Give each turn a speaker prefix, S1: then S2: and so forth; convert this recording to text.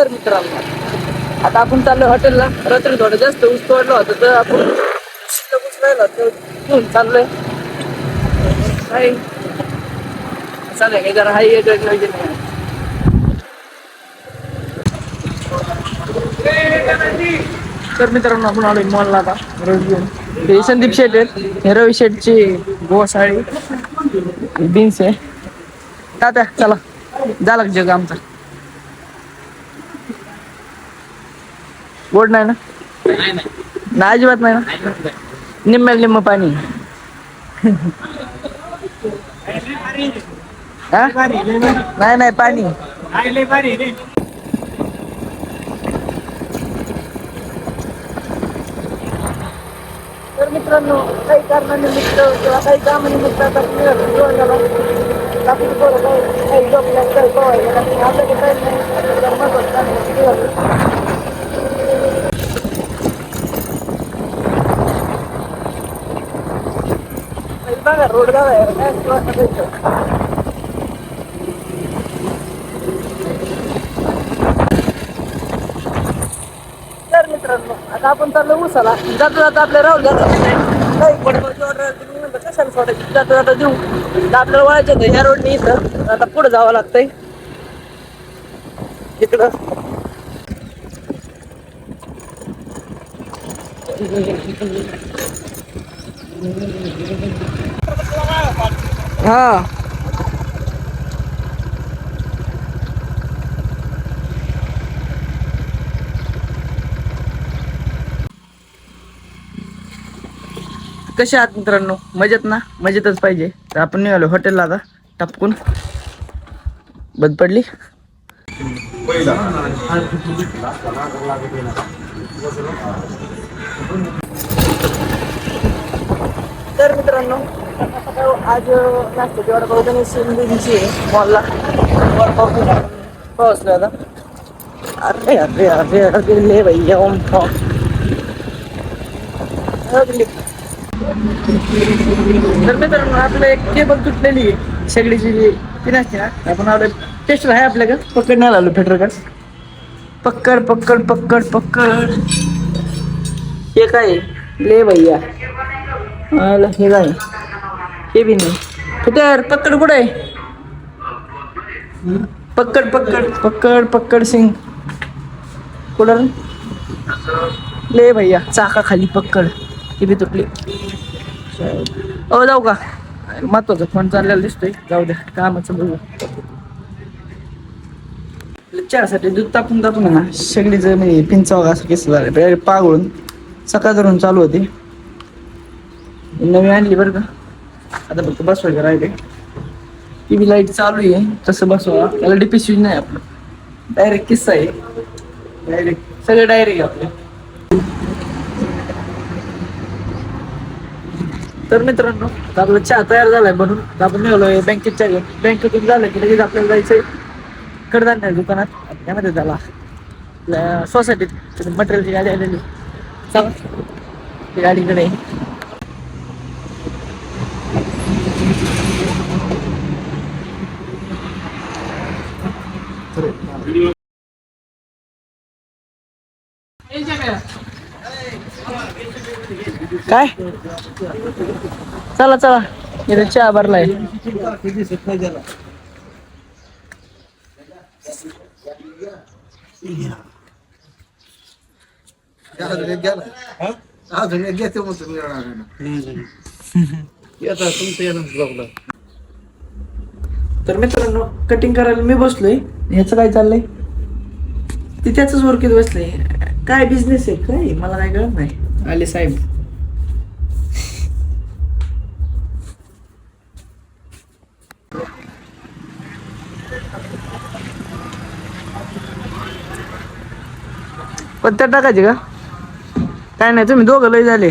S1: तर मित्रांनो आता आपण चाललो हॉटेलला. रात्री थोडं जास्त ऊस तोडलं होतं तर आपण शिल्लक ऊस राहिला तर घेऊन चाललोय. हाय चालेल हे जरा हाय येत तर मित्रांनो आपण आलोय मॉलला आता रोज घेऊन. हे संदीप शेट आहेत, हे रवी शेटची गोसाळी बीन्स आहे. तात्या चला झाला जग आमचा. गोड नाही ना? नाही अजिबात नाही ना. निम्म्याला निम्म पाणी. हा? नाही नाही पाणी. तर मित्रांनो काही कारणानिमित्त किंवा काही कामानिमित्त आता बघा रोड गाव आहे तर मित्रांनो आता आपण चाललो उसाला. जाता जाता आपल्या राहुल काही पडवरची ऑर्डर म्हणलं कशाला सोडायची. जाता जाता देऊ आपल्याला वळायचं होतं ह्या रोडने. इथं आता पुढे जावं लागतंय इकडं. हा कसे आहात मित्रांनो? मजेत ना? मजेतच पाहिजे. तर आपण निघालो हॉटेलला आता टपकून. बंद पडली. तर मित्रांनो आज नाश्त्याची वाट बघताना सिंधीची मॉलला पोहोचलो आता. अरे अरे अरे अरे ले भैया ओम तर मित्रांनो आपलं एक केबल तुटलेली आहे शेगडीची जी ती नसते ना. आपण आलो टेस्टर आहे आपल्याकडे. पकड नाही आलो फेटरकडे. पक्कड पक्कड पक्कड पक्कड. हे काय ले भैया हे काय हे बी नाही. फिटर पक्कड कुठे आहे? पक्कड पक्कड पक्कड पक्कड सिंग कुठं ले भैया. चाका खाली पक्कड ती बी तुटली. ओ जाऊ का? महत्वाचा फोन चाललेला दिसतोय. जाऊ द्या कामाचं बघू. चहासाठी दूध तापून तापून आहे ना शेगडीचं म्हणजे पिंचावं असं केस झालं पागळून. सकाळ धरून चालू होती. नवी आणली बरं का. आता फक्त बसवायचं राहिले. टी व्ही लाईट चालू आहे तसं बसवा. त्याला डीपी स्विच नाही आपलं. डायरेक्ट किस्सा आहे. डायरेक्ट सगळं डायरेक्ट आपलं. तर मित्रांनो आपला चहा तयार झालाय म्हणून आपण निघालोय बँकेच्या घेऊन. बँकेतून झालं की लगेच आपल्याला जायचंय कडधान्य दुकानात. त्यामध्ये झाला आपल्या सोसायटीत मटेरियलची गाडी आलेली. चला ती गाडीकडे. काय चला चला इथे चहा भरलाय. तर मित्रांनो कटिंग करायला मी बसलोय. ह्याचं काय चाललंय ते त्याच ओळखीत बसलंय. काय बिझनेस आहे काय मला काय कळत नाही. आले साहेब पत्त्या टाकायचे का? काय नाही तुम्ही दोघं लय झाले.